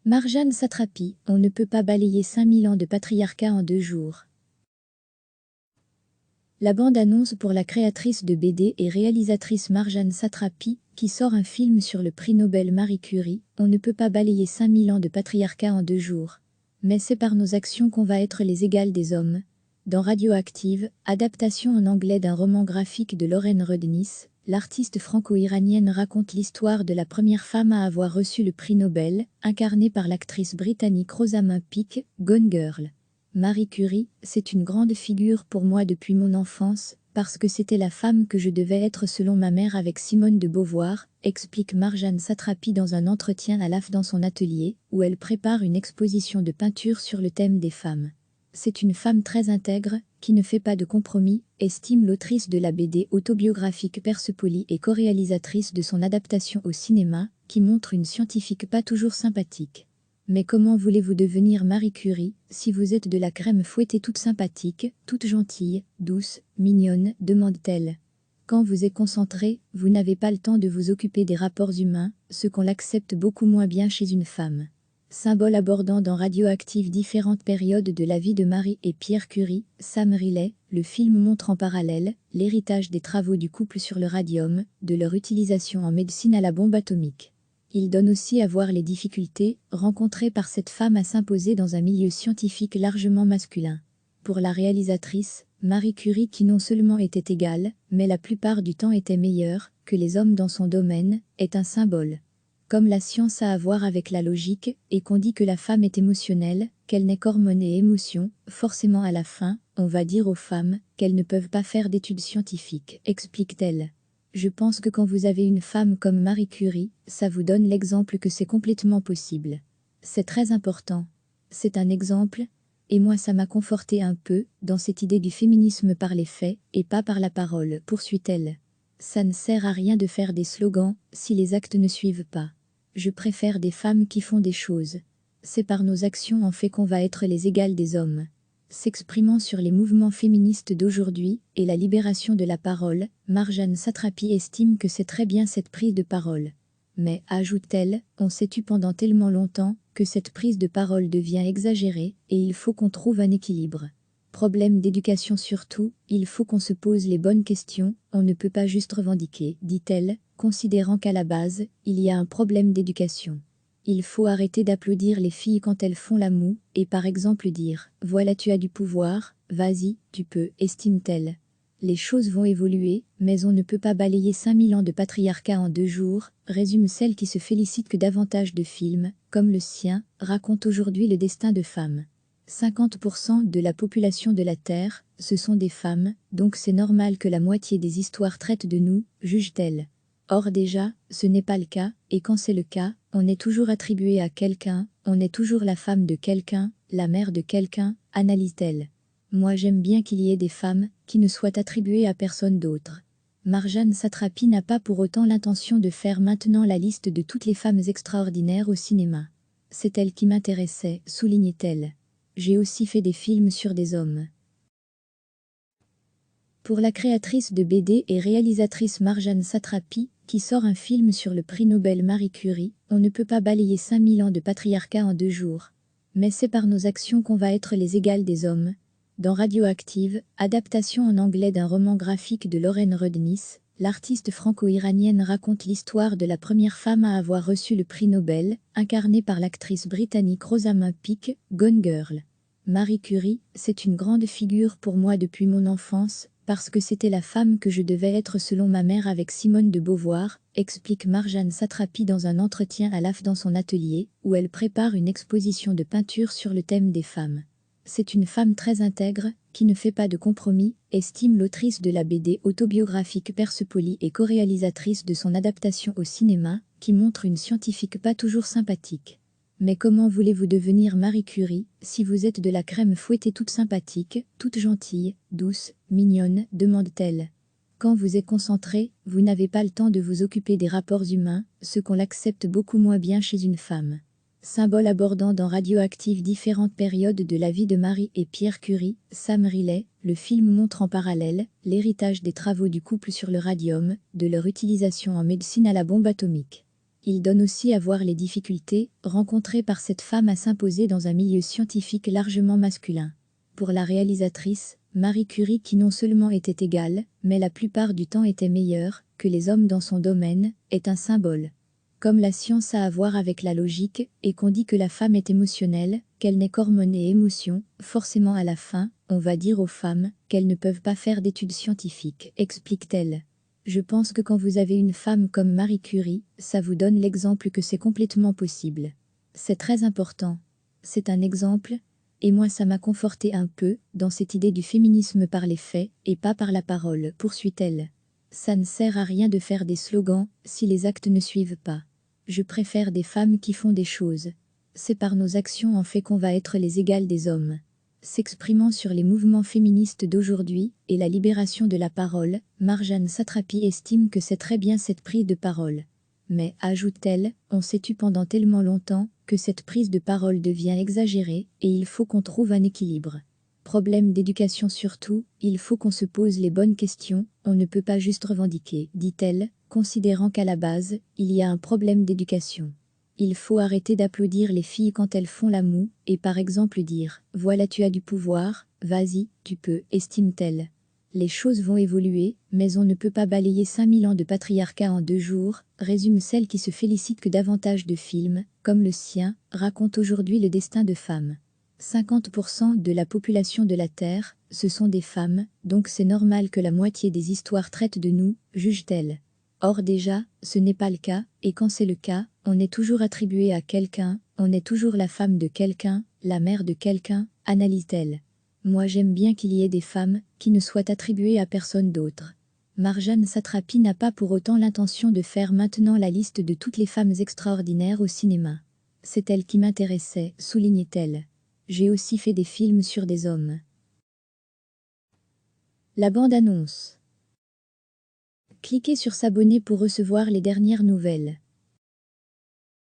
Marjane Satrapi, on ne peut pas balayer 5000 ans de patriarcat en 2 jours. La bande-annonce pour la créatrice de BD et réalisatrice Marjane Satrapi, qui sort un film sur le prix Nobel Marie Curie, on ne peut pas balayer 5000 ans de patriarcat en 2 jours. Mais c'est par nos actions qu'on va être les égales des hommes. Dans Radioactive, adaptation en anglais d'un roman graphique de Lauren Rudniss, l'artiste franco-iranienne raconte l'histoire de la première femme à avoir reçu le prix Nobel, incarnée par l'actrice britannique Rosamund Pike, Gone Girl. Marie Curie, c'est une grande figure pour moi depuis mon enfance, parce que c'était la femme que je devais être selon ma mère avec Simone de Beauvoir, explique Marjane Satrapi dans un entretien à l'AF dans son atelier, où elle prépare une exposition de peinture sur le thème des femmes. C'est une femme très intègre, qui ne fait pas de compromis, estime l'autrice de la BD autobiographique Persepolis et co-réalisatrice de son adaptation au cinéma, qui montre une scientifique pas toujours sympathique. Mais comment voulez-vous devenir Marie Curie, si vous êtes de la crème fouettée toute sympathique, toute gentille, douce, mignonne, demande-t-elle. Quand vous êtes concentré, vous n'avez pas le temps de vous occuper des rapports humains, ce qu'on l'accepte beaucoup moins bien chez une femme. Symbole abordant dans Radioactive différentes périodes de la vie de Marie et Pierre Curie, Sam Riley, le film montre en parallèle l'héritage des travaux du couple sur le radium, de leur utilisation en médecine à la bombe atomique. Il donne aussi à voir les difficultés rencontrées par cette femme à s'imposer dans un milieu scientifique largement masculin. Pour la réalisatrice, Marie Curie qui non seulement était égale, mais la plupart du temps était meilleure que les hommes dans son domaine, est un symbole. Comme la science a à voir avec la logique, et qu'on dit que la femme est émotionnelle, qu'elle n'est qu'hormones et émotions, forcément à la fin, on va dire aux femmes qu'elles ne peuvent pas faire d'études scientifiques, explique-t-elle. Je pense que quand vous avez une femme comme Marie Curie, ça vous donne l'exemple que c'est complètement possible. C'est très important. C'est un exemple, et moi ça m'a conforté un peu dans cette idée du féminisme par les faits et pas par la parole, poursuit-elle. Ça ne sert à rien de faire des slogans si les actes ne suivent pas. Je préfère des femmes qui font des choses. C'est par nos actions en fait qu'on va être les égales des hommes. S'exprimant sur les mouvements féministes d'aujourd'hui et la libération de la parole, Marjane Satrapi estime que c'est très bien cette prise de parole. Mais, ajoute-t-elle, on s'est tu pendant tellement longtemps que cette prise de parole devient exagérée et il faut qu'on trouve un équilibre. Problème d'éducation surtout, il faut qu'on se pose les bonnes questions, on ne peut pas juste revendiquer, dit-elle, considérant qu'à la base, il y a un problème d'éducation. Il faut arrêter d'applaudir les filles quand elles font la moue, et par exemple dire « Voilà tu as du pouvoir, vas-y, tu peux », estime-t-elle. Les choses vont évoluer, mais on ne peut pas balayer 5000 ans de patriarcat en 2 jours, résume celle qui se félicite que davantage de films, comme le sien, racontent aujourd'hui le destin de femmes. 50% de la population de la Terre, ce sont des femmes, donc c'est normal que la moitié des histoires traitent de nous, juge-t-elle. Or déjà, ce n'est pas le cas, et quand c'est le cas, on est toujours attribué à quelqu'un, on est toujours la femme de quelqu'un, la mère de quelqu'un, analyse-t-elle. Moi j'aime bien qu'il y ait des femmes qui ne soient attribuées à personne d'autre. Marjane Satrapi n'a pas pour autant l'intention de faire maintenant la liste de toutes les femmes extraordinaires au cinéma. C'est elle qui m'intéressait, souligne-t-elle. J'ai aussi fait des films sur des hommes. Pour la créatrice de BD et réalisatrice Marjane Satrapi, qui sort un film sur le prix Nobel Marie Curie, on ne peut pas balayer 5000 ans de patriarcat en 2 jours. Mais c'est par nos actions qu'on va être les égales des hommes. Dans Radioactive, adaptation en anglais d'un roman graphique de Lauren Rudniss, l'artiste franco-iranienne raconte l'histoire de la première femme à avoir reçu le prix Nobel, incarnée par l'actrice britannique Rosamund Pike, Gone Girl. Marie Curie, c'est une grande figure pour moi depuis mon enfance, parce que c'était la femme que je devais être selon ma mère avec Simone de Beauvoir, explique Marjane Satrapi dans un entretien à l'AF dans son atelier, où elle prépare une exposition de peinture sur le thème des femmes. C'est une femme très intègre, qui ne fait pas de compromis, estime l'autrice de la BD autobiographique Persepolis et co-réalisatrice de son adaptation au cinéma, qui montre une scientifique pas toujours sympathique. Mais comment voulez-vous devenir Marie Curie, si vous êtes de la crème fouettée toute sympathique, toute gentille, douce, mignonne, demande-t-elle. Quand vous êtes concentré, vous n'avez pas le temps de vous occuper des rapports humains, ce qu'on l'accepte beaucoup moins bien chez une femme. Symbole abordant dans Radioactive différentes périodes de la vie de Marie et Pierre Curie, Sam Riley, le film montre en parallèle l'héritage des travaux du couple sur le radium, de leur utilisation en médecine à la bombe atomique. Il donne aussi à voir les difficultés rencontrées par cette femme à s'imposer dans un milieu scientifique largement masculin. Pour la réalisatrice, Marie Curie, qui non seulement était égale, mais la plupart du temps était meilleure que les hommes dans son domaine, est un symbole. Comme la science a à voir avec la logique, et qu'on dit que la femme est émotionnelle, qu'elle n'est qu'hormones et émotions, forcément à la fin, on va dire aux femmes qu'elles ne peuvent pas faire d'études scientifiques, explique-t-elle. Je pense que quand vous avez une femme comme Marie Curie, ça vous donne l'exemple que c'est complètement possible. C'est très important. C'est un exemple, et moi ça m'a conforté un peu dans cette idée du féminisme par les faits et pas par la parole, poursuit-elle. Ça ne sert à rien de faire des slogans si les actes ne suivent pas. Je préfère des femmes qui font des choses. C'est par nos actions en fait qu'on va être les égales des hommes. S'exprimant sur les mouvements féministes d'aujourd'hui et la libération de la parole, Marjane Satrapi estime que c'est très bien cette prise de parole. Mais, ajoute-t-elle, on s'est tu pendant tellement longtemps que cette prise de parole devient exagérée et il faut qu'on trouve un équilibre. Problème d'éducation surtout, il faut qu'on se pose les bonnes questions, on ne peut pas juste revendiquer, dit-elle, considérant qu'à la base, il y a un problème d'éducation. Il faut arrêter d'applaudir les filles quand elles font la moue, et par exemple dire « Voilà tu as du pouvoir, vas-y, tu peux », estime-t-elle. Les choses vont évoluer, mais on ne peut pas balayer 5000 ans de patriarcat en 2 jours, résume celle qui se félicite que davantage de films, comme le sien, racontent aujourd'hui le destin de femmes. 50% de la population de la Terre, ce sont des femmes, donc c'est normal que la moitié des histoires traitent de nous, juge-t-elle. Or déjà, ce n'est pas le cas, et quand c'est le cas, on est toujours attribué à quelqu'un, on est toujours la femme de quelqu'un, la mère de quelqu'un, analyse-t-elle. Moi j'aime bien qu'il y ait des femmes qui ne soient attribuées à personne d'autre. Marjane Satrapi n'a pas pour autant l'intention de faire maintenant la liste de toutes les femmes extraordinaires au cinéma. C'est elle qui m'intéressait, souligne-t-elle. J'ai aussi fait des films sur des hommes. La bande-annonce. Cliquez sur s'abonner pour recevoir les dernières nouvelles.